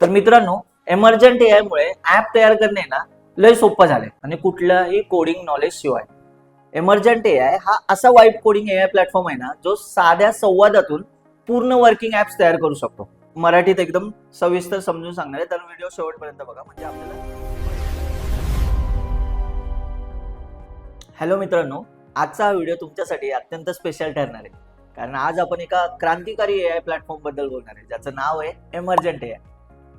तर मित्रांनो, एमर्जंट एआय मुळे ऍप तयार करणे ना लय सोपं झालंय आणि कुठल्याही कोडिंग नॉलेज शिवाय. एमर्जंट एआय हा असा वाईब कोडिंग एआय प्लॅटफॉर्म आहे ना, जो साध्या संवादातून पूर्ण वर्किंग ऍप्स तयार करू शकतो. मराठीत एकदम सविस्तर समजून सांगणार आहे, तर व्हिडिओ शेवटपर्यंत बघा म्हणजे आपल्याला. हॅलो मित्रांनो, आजचा हा व्हिडिओ तुमच्यासाठी अत्यंत स्पेशल ठरणार आहे, कारण आज आपण एका क्रांतिकारी एआय प्लॅटफॉर्म बद्दल बोलणार आहे, ज्याचं नाव आहे एमर्जंट एआय.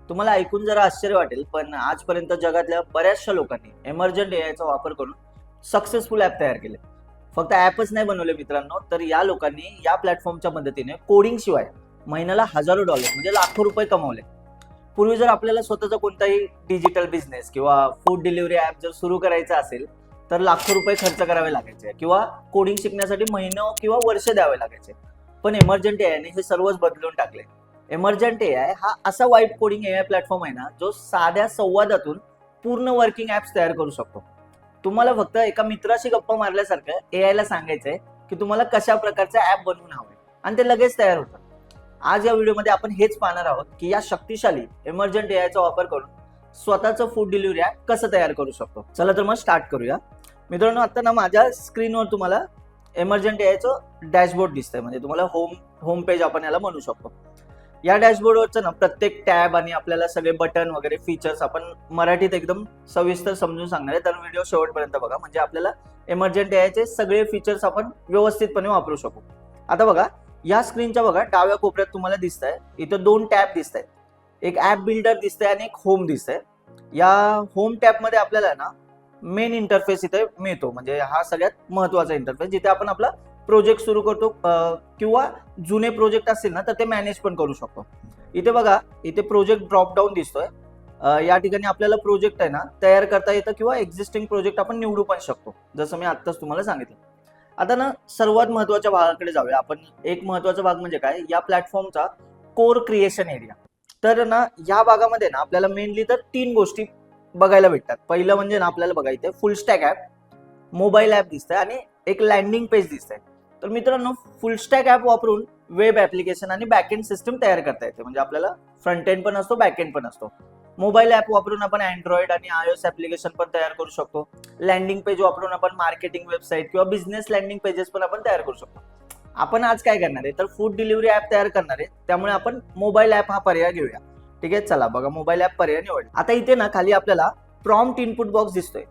तुम्हाला ऐकून जरा आश्चर्य वाटेल, पण आजपर्यंत जगातल्या बऱ्याचशा लोकांनी एमर्जंट एआयचा वापर करून सक्सेसफुल ऍप तयार केले. फक्त ऍपच नाही बनवले मित्रांनो, तर या लोकांनी या प्लॅटफॉर्मच्या मदतीने कोडिंग शिवाय महिन्याला हजारो डॉलर म्हणजे लाखो रुपये कमवले. पूर्वी जर आपल्याला स्वतःचा कोणताही डिजिटल बिझनेस किंवा फूड डिलिव्हरी ऍप जर सुरू करायचा असेल, तर लाखो रुपये खर्च करावे लागायचे किंवा कोडिंग शिकण्यासाठी महिने किंवा वर्ष द्यावे लागायचे. पण एमर्जंट एआयने हे सर्वच बदलून टाकले. एमर्जंट एआय हा असा वाईब कोडिंग एआय प्लॅटफॉर्म आहे ना, जो साध्या संवादातून पूर्ण वर्किंग ऍप्स तयार करू शकतो. तुम्हाला फक्त एका मित्राशी गप्पा मारल्यासारखं एआयला सांगायचंय की तुम्हाला कशा प्रकारचं ऍप बनवून हवंय आणि ते लगेच तयार होतं. आज या व्हिडिओमध्ये आपण हेच पाहणार आहोत की या शक्तिशाली एमर्जंट एआयचा वापर करून स्वतःचं फूड डिलिव्हरी ऍप कसं तयार करू शकतो. चला तर मग स्टार्ट करूया. मित्रांनो, आता ना माझ्या स्क्रीनवर तुम्हाला एमर्जंट एआयचं डॅशबोर्ड दिसतंय, म्हणजे तुम्हाला होम पेज आपण याला म्हणू शकतो. या डॅशबोर्डवरचं ना प्रत्येक टॅब आणि आपल्याला सगळे बटन वगैरे फीचर्स आपण मराठीत एकदम सविस्तर समजून सांगणार आहे, तर व्हिडिओ शेवटपर्यंत बघा म्हणजे आपल्याला एमर्जंट एआयचे सगळे फीचर्स आपण व्यवस्थितपणे वापरू शकू. आता बघा, या स्क्रीनच्या बघा डाव्या कोपऱ्यात तुम्हाला दिसतंय, इथं दोन टॅब दिसत आहेत. एक ऍप बिल्डर दिसतंय आणि एक होम दिसतंय. या होम टॅबमध्ये आपल्याला ना मेन इंटरफेस इथे मिळतो, म्हणजे हा सगळ्यात महत्वाचा इंटरफेस, जिथे आपण आपला प्रोजेक्ट सुरू करतो किंवा जुने प्रोजेक्ट असतील ना तर ते मॅनेज पण करू शकतो. इथे बघा, इथे प्रोजेक्ट ड्रॉप डाऊन दिसतोय. या ठिकाणी आपल्याला प्रोजेक्ट आहे ना तयार करता येतं किंवा एक्झिस्टिंग प्रोजेक्ट आपण निवडू पण शकतो, जसं मी आत्ताच तुम्हाला सांगितलं. आता ना सर्वात महत्वाच्या भागाकडे जाऊया आपण. एक महत्वाचा भाग म्हणजे काय, या प्लॅटफॉर्मचा कोर क्रिएशन एरिया. तर ना या भागामध्ये ना आपल्याला मेनली तर तीन गोष्टी बघायला भेटतात. पहिलं म्हणजे ना आपल्याला बघा, इथे फुल स्टॅक ऍप, मोबाईल ऍप दिसतंय आणि एक लँडिंग पेज दिसतंय. तर मित्रांनो, फुल स्टॅक ऍप वापरून वेब ऍप्लिकेशन आणि बॅकएंड सिस्टम तयार करता येते, म्हणजे आपल्याला फ्रंट एंड पण असतो, बॅकएंड पण असतो. मोबाईल ऍप वापरून आपण अँड्रॉइड आणि iOS ऍप्लिकेशन पण तयार करू शकतो. लँडिंग पेज वापरून आपण मार्केटिंग वेबसाईट किंवा बिझनेस लँडिंग पेजेस पण आपण तयार करू शकतो. आपण आज काय करणार आहे, तर फूड डिलिव्हरी ऍप तयार करणार आहे, त्यामुळे आपण मोबाईल ऍप हा पर्याय घेऊया. ठीक आहे, चला बघा, मोबाईल ऍप पर्याय निवड. आता इथे ना खाली आपल्याला प्रॉम्प्ट इनपुट बॉक्स दिसतोय.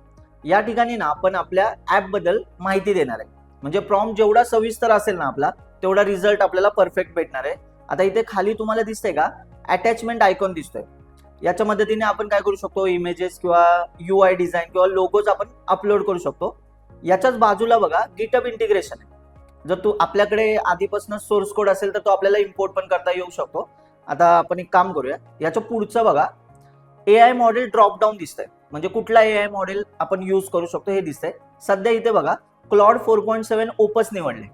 या ठिकाणी ना आपण आपल्या ऍप बद्दल माहिती देणार आहे, म्हणजे प्रॉम्प्ट जेवढा सविस्तर असेल ना आपला, तेवढा रिझल्ट आपल्याला परफेक्ट भेटणार आहे. आता इथे खाली तुम्हाला दिसतंय का, अटॅचमेंट आयकॉन दिसतोय. याच्या मदतीने आपण काय करू शकतो, इमेजेस किंवा UI डिझाईन किंवा लोगोज आपण अपलोड करू शकतो. याच्याच बाजूला बघा गिटहब इंटिग्रेशन आहे. जर तू आपल्याकडे आधीपासून सोर्स कोड असेल तर तो आपल्याला इम्पोर्ट पण करता येऊ शकतो. आता आपण एक काम करूया, याच्या पुढचं बघा, एआय मॉडेल ड्रॉप डाऊन दिसतंय, म्हणजे कुठला एआय मॉडेल आपण यूज करू शकतो हे दिसतंय. सध्या इथे बघा क्लॉड 4.7 ओपस निवडले.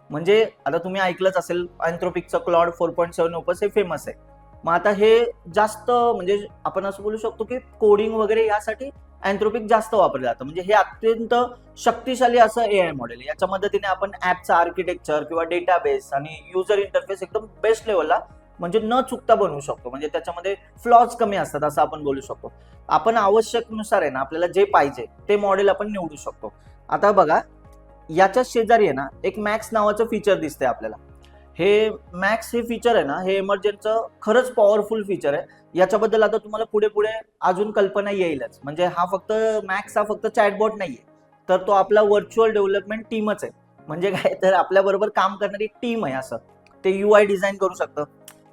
म्हणजे आता तुम्ही ऐकलंच असेल, अँथ्रोपिकचं क्लॉड 4.7 ओपस हे फेमस आहे. मग आता हे जास्त, म्हणजे आपण असं बोलू शकतो की कोडिंग वगैरे यासाठी अँथ्रोपिक जास्त वापरलं जातं. म्हणजे हे अत्यंत शक्तिशाली असं एआय मॉडेल. याच्या मदतीने आपण ऍपचा आर्किटेक्चर किंवा डेटाबेस आणि युजर इंटरफेस एकदम बेस्ट लेवलला, म्हणजे न चुकता बनवू शकतो. म्हणजे त्याच्यामध्ये फ्लॉज कमी असतात असं आपण बोलू शकतो. आपण आवश्यकनुसार आहे ना आपल्याला जे पाहिजे ते मॉडेल आपण निवडू शकतो. आता बघा, याच्या शेजारी आहे ना एक मॅक्स नावाचं फीचर दिसतंय आपल्याला. हे मॅक्स हे फीचर आहे ना, हे एमर्जंटचं खरंच पॉवरफुल फीचर आहे. याच्याबद्दल आता तुम्हाला पुढे पुढे अजून कल्पना येईलच. म्हणजे हा फक्त मॅक्स हा फक्त चॅटबॉट नाहीये, तर तो आपला व्हर्च्युअल डेव्हलपमेंट टीमच आहे. म्हणजे काय, तर आपल्या बरोबर काम करणारी टीम आहे. असं ते UI डिझाईन करू शकतं,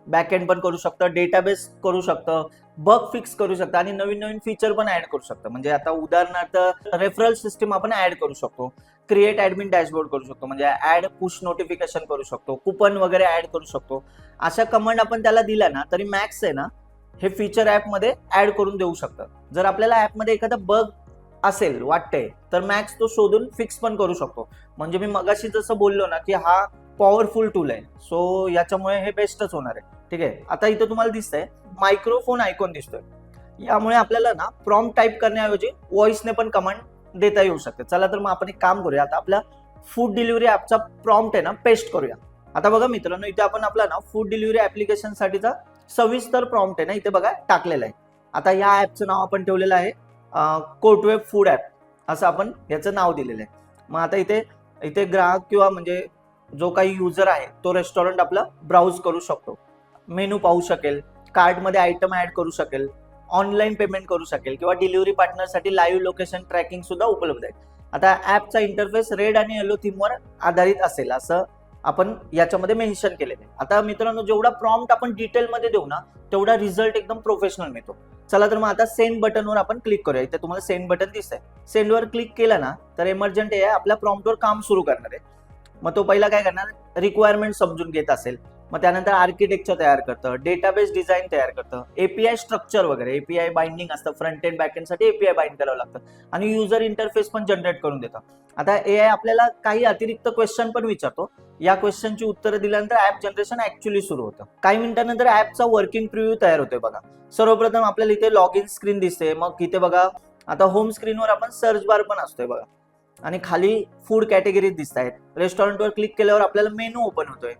बॅकएंड पण करू शकतं, डेटाबेस करू शकतं, बग फिक्स करू शकतं आणि नवीन नवीन फीचर पण ऍड करू शकतं. म्हणजे आता उदाहरणार्थ रेफरल सिस्टीम आपण ऍड करू शकतो, क्रिएट ऍडमिन डॅशबोर्ड करू शकतो, म्हणजे ऍड पुश नोटिफिकेशन करू शकतो, कुपन वगैरे ऍड करू शकतो. अशा कमांड आपण त्याला दिल्या ना तरी मॅक्स आहे ना हे फीचर ऍपमध्ये ऍड करून देऊ शकतं. जर आपल्याला ऍपमध्ये एखादा बग असेल वाटतंय तर मॅक्स तो शोधून फिक्स पण करू शकतो. म्हणजे मी मगाशी जसं बोललो ना की हा पॉवरफुल टूल आहे, सो याच्यामुळे हे बेस्टच होणार आहे. ठीक आहे, आता इथं तुम्हाला दिसतंय मायक्रोफोन आयकॉन दिसतोय. यामुळे आपल्याला ना प्रॉम्प्ट टाईप करण्याऐवजी व्हॉइसने पण कमांड देता येऊ शकते. चला तर मग आपण एक काम करूया, आता आपल्या फूड डिलिव्हरी ऍपचा प्रॉम्प्ट आहे ना पेस्ट करूया. आता बघा मित्रांनो, इथे आपण आपला ना फूड डिलिव्हरी ऍप्लिकेशन साठीचा सविस्तर प्रॉम्प्ट आहे ना इथे बघा टाकलेलं आहे. आता या ऍपचं नाव आपण ठेवलेलं आहे कोटवेब फूड ऍप असं आपण याचं नाव दिलेलं आहे. मग आता इथे इथे ग्राहक किंवा म्हणजे जो काही युजर आहे तो रेस्टॉरंट आपला ब्राउज करू शकतो, मेनू पाहू शकेल, कार्टमध्ये आयटम ऍड करू शकेल, ऑनलाईन पेमेंट करू शकेल किंवा डिलिव्हरी पार्टनरसाठी लाईव्ह लोकेशन ट्रॅकिंग सुद्धा उपलब्ध आहे. आता ऍपचा इंटरफेस रेड आणि येलो थीमवर आधारित असेल असं आपण याच्यामध्ये मेन्शन केलेलं आहे. आता मित्रांनो जेवढा प्रॉम्प्ट आपण डिटेलमध्ये देऊ ना तेवढा रिझल्ट एकदम प्रोफेशनल मिळतो. चला तर मग आता सेंड बटनवर आपण क्लिक करूया. इथे तुम्हाला सेंड बटन दिसतंय. सेंडवर क्लिक केलं ना तर एमर्जंट AI आपल्या प्रॉम्प्टवर काम सुरू करणार आहे. मग तो पहिला काय करणार, रिक्वायरमेंट समजून घेत असेल, मग त्यानंतर आर्किटेक्चर तयार करतं, डेटाबेस डिझाईन तयार करतं, एपीआय स्ट्रक्चर वगैरे, एपीआय बाइंडिंग असतं, फ्रंट एंड बॅक एंड साठी एपीआय बाइंड करावं लागतं आणि युजर इंटरफेस पण जनरेट करून देतं. आता AI आपल्याला काही अतिरिक्त क्वेश्चन पण विचारतो. या क्वेश्चनची उत्तरं दिल्यानंतर ऍप जनरेशन ऍक्च्युअली सुरू होतं. काही मिनिटांनंतर ऍपचा वर्किंग प्रिव्ह्यू तयार होतोय बघा. सर्वप्रथम आपल्याला इथे लॉग इन स्क्रीन दिसते. मग इथे बघा आता होम स्क्रीनवर आपण सर्च बार पण असतोय बघा आणि खाली फूड कॅटेगरीज दिसत आहेत. रेस्टॉरंटवर क्लिक केल्यावर आपल्याला मेनू ओपन होतोय.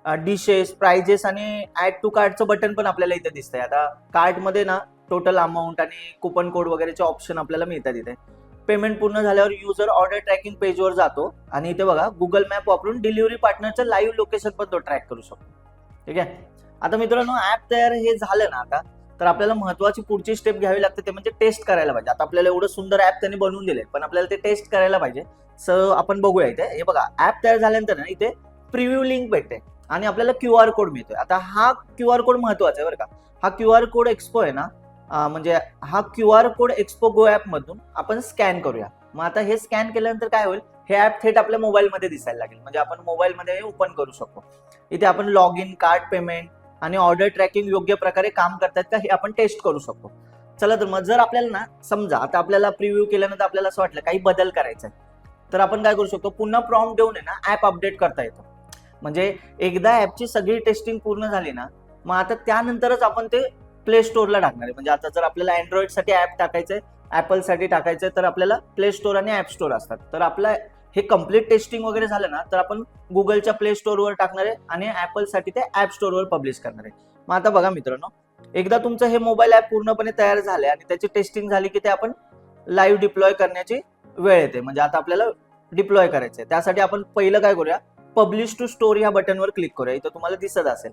डिशेस, प्राइजेस आणि ऍड टू कार्टचं बटन पण आपल्याला इथे दिसतंय. आता कार्टमध्ये ना टोटल अमाऊंट आणि कुपन कोड वगैरेचे ऑप्शन आपल्याला मिळतात इथे. पेमेंट पूर्ण झाल्यावर युजर ऑर्डर ट्रॅकिंग पेजवर जातो आणि इथे बघा गुगल मॅप वापरून डिलिव्हरी पार्टनरचं लाईव्ह लोकेशन पण तो ट्रॅक करू शकतो. ठीक आहे. आता मित्रांनो ऍप तयार हे झालं ना आता, तर आपल्याला महत्वाची पुढची स्टेप घ्यावी लागते ते म्हणजे टेस्ट करायला पाहिजे. आता आपल्याला एवढं सुंदर ऍप त्यांनी बनवून दिले पण आपल्याला ते टेस्ट करायला पाहिजे. सो आपण बघूया इथे. हे बघा ऍप तयार झाल्यानंतर ना इथे प्रिव्ह्यू लिंक भेटते आणि आपल्याला QR कोड मिळतोय. आता हा QR कोड महत्वाचा आहे बरं का. हा QR कोड एक्सपो आहे ना, म्हणजे हा QR कोड एक्सपो गो ऍप मधून आपण स्कॅन करूया. मग आता हे स्कॅन केल्यानंतर काय होईल, हे ऍप थेट आपल्या मोबाईलमध्ये दिसायला लागेल. म्हणजे आपण मोबाईलमध्ये ओपन करू शकतो. इथे आपण लॉग इन, कार्ड पेमेंट आणि ऑर्डर ट्रॅकिंग योग्य प्रकारे काम करतात का हे आपण टेस्ट करू शकतो. चला तर मग जर आपल्याला ना समजा आता आपल्याला प्रिव्ह्यू केल्यानंतर आपल्याला असं वाटलं काही बदल करायचा आहे, तर आपण काय करू शकतो, पुन्हा प्रॉम्प्ट देऊन आहे ना ऍप अपडेट करता येतं. म्हणजे एकदा ऍपची सगळी टेस्टिंग पूर्ण झाली ना मग आता त्यानंतरच आपण ते प्ले स्टोअरला टाकणार आहे. म्हणजे आता जर आपल्याला अँड्रॉइड साठी ऍप टाकायचंय, ऍपल साठी टाकायचंय, तर आपल्याला प्ले स्टोअर आणि ऍप स्टोअर असतात. तर आपला हे कम्प्लीट टेस्टिंग वगैरे झालं ना तर आपण गुगलच्या प्ले स्टोअरवर टाकणार आहे आणि ऍपल साठी ते ऍप स्टोअरवर पब्लिश करणार आहे. मग आता बघा मित्रांनो, एकदा तुमचं हे मोबाईल ऍप पूर्णपणे तयार झाले आणि त्याची टेस्टिंग झाली की ते आपण लाईव्ह डिप्लॉय करण्याची वेळ येते. म्हणजे आता आपल्याला डिप्लॉय करायचंय. त्यासाठी आपण पहिलं काय करूया, पब्लिश टू स्टोर या बटनवर क्लिक करूया. इथं तुम्हाला दिसत असेल.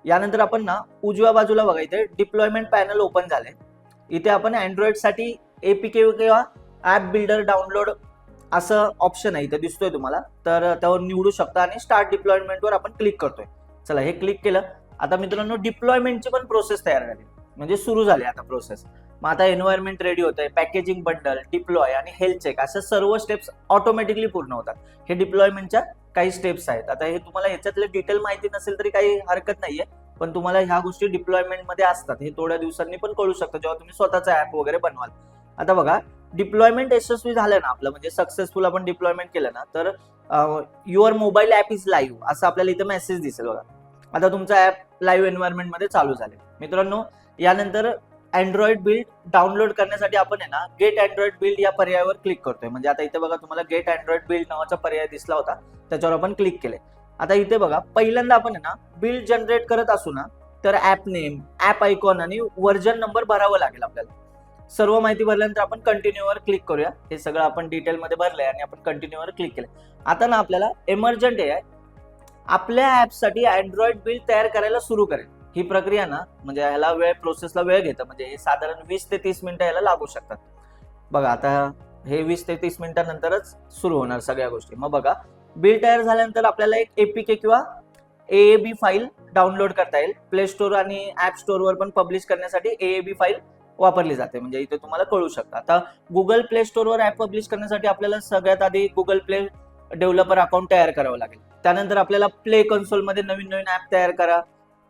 यानंतर आपण ना उजव्या बाजूला बघा इथे डिप्लॉयमेंट पॅनल ओपन झाले. इथे आपण अँड्रॉइड साठी एपीके किंवा ऍप बिल्डर डाउनलोड असं ऑप्शन आहे इथे दिसतोय तुम्हाला, तर त्यावर निवडू शकता आणि स्टार्ट डिप्लॉयमेंटवर आपण क्लिक करतोय. चला हे क्लिक केलं. आता मित्रांनो डिप्लॉयमेंटची पण प्रोसेस तयार झाली, म्हणजे सुरू झाली आता प्रोसेस. मग आता एन्व्हायरमेंट रेडी होत आहे, पॅकेजिंग बंडल, डिप्लॉय आणि हेल्थ चेक अशा सर्व स्टेप्स ऑटोमॅटिकली पूर्ण होतात. हे डिप्लॉयमेंटच्या काही स्टेप्स आहेत. आता हे तुम्हाला याच्यातले डिटेल माहिती नसेल तरी काही हरकत नाहीये, पण तुम्हाला ह्या गोष्टी डिप्लॉयमेंट मध्ये असतात हे थोड्या दिवसांनी पण कळू शकतं जेव्हा तुम्ही स्वतःचा ऍप वगैरे बनवाल. आता बघा डिप्लॉयमेंट यशस्वी झालं ना आपलं, म्हणजे सक्सेसफुल आपण डिप्लॉयमेंट केलं ना तर your mobile app is live असं आपल्याला इथे मेसेज दिसेल बघा. आता तुमचा ऍप लाईव्ह एन्व्हायरमेंट मध्ये चालू झाले. मित्रांनो यानंतर अँड्रॉइड बिल्ड डाउनलोड करण्यासाठी आपण आहे ना गेट अँड्रॉइड बिल्ड या पर्यायावर क्लिक करतोय. म्हणजे आता इथे बघा तुम्हाला गेट अँड्रॉइड बिल्ड नावाचा पर्याय दिसला होता, त्याच्यावर आपण क्लिक केले. आता इथे बघा पहिल्यांदा आपण आहे ना बिल्ड जनरेट करत असू ना तर ऍप नेम, ऍप आयकॉन आणि व्हर्जन नंबर भरावं लागेल आपल्याला. सर्व माहिती भरल्यानंतर आपण कंटिन्यूवर क्लिक करूया. हे सगळं आपण डिटेलमध्ये भरलंय आणि आपण कंटिन्यूवर क्लिक केलं. आता ना आपल्याला एमर्जंट AI आपल्या ऍपसाठी अँड्रॉइड बिल्ड तयार करायला सुरू करेल. ही प्रक्रिया ना म्हणजे ह्याला प्रोसेसला वेळ घेतं. म्हणजे हे साधारण 20 ते 30 मिनिटं याला लागू शकतात. बघा आता हे 20 ते 30 मिनिटांनंतरच सुरू होणार सगळ्या गोष्टी. मग बघा बिल्ड तयार झाल्यानंतर आपल्याला एक एपीके किंवा AAB फाईल डाउनलोड करता येईल. प्ले स्टोअर आणि ऍप स्टोअरवर पण पब्लिश करण्यासाठी AAB फाईल वापरली जाते. म्हणजे इथे तुम्हाला कळू शकतं. आता गुगल प्ले स्टोअरवर ऍप पब्लिश करण्यासाठी आपल्याला सगळ्यात आधी गुगल प्ले डेव्हलपर अकाउंट तयार करावं लागेल. त्यानंतर आपल्याला प्ले कन्सोलमध्ये नवीन नवीन ऍप तयार करा.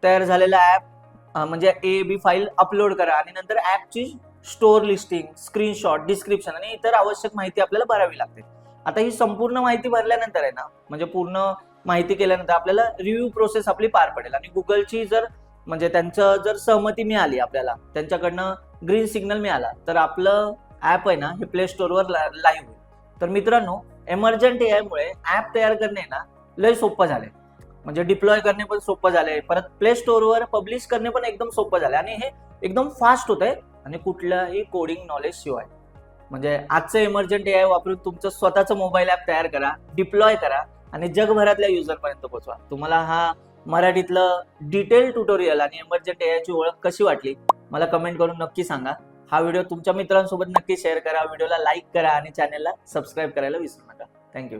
तयार झालेला ऍप म्हणजे AAB फाईल अपलोड करा आणि नंतर ऍपची स्टोअर लिस्टिंग, स्क्रीनशॉट, डिस्क्रिप्शन आणि इतर आवश्यक माहिती आपल्याला भरावी लागते. आता ही संपूर्ण माहिती भरल्यानंतर आहे ना, म्हणजे पूर्ण माहिती केल्यानंतर आपल्याला रिव्ह्यू प्रोसेस आपली पार पडेल आणि गुगलची जर म्हणजे त्यांचं जर सहमती मिळाली, आपल्याला त्यांच्याकडनं ग्रीन सिग्नल मिळाला, तर आपलं ऍप आहे ना हे प्ले स्टोअरवर लाईव्ह होईल. तर मित्रांनो एमर्जंट AI मुळे ऍप तयार करणे ना लय सोपं झालंय. म्हणजे डिप्लॉय करणे पण सोपं झालंय, परत प्ले स्टोअरवर पब्लिश करणे पण एकदम सोपं झालंय आणि हे एकदम फास्ट होत आहे आणि कुठल्याही कोडिंग नॉलेज शिवाय. म्हणजे आजचं इमर्जंट एआय वापरून तुमचं स्वतःचं मोबाईल ऍप तयार करा, डिप्लॉय करा आणि जगभरातल्या युजर पर्यंत पोहोचवा. तुम्हाला हा मराठीतलं डिटेल ट्युटोरियल आणि इमर्जंट एआयची ओळख कशी वाटली मला कमेंट करून नक्की सांगा. हा व्हिडिओ तुमच्या मित्रांसोबत नक्की शेअर करा, व्हिडिओला लाईक करा आणि चॅनलला सबस्क्राईब करायला विसरू नका. थँक्यू.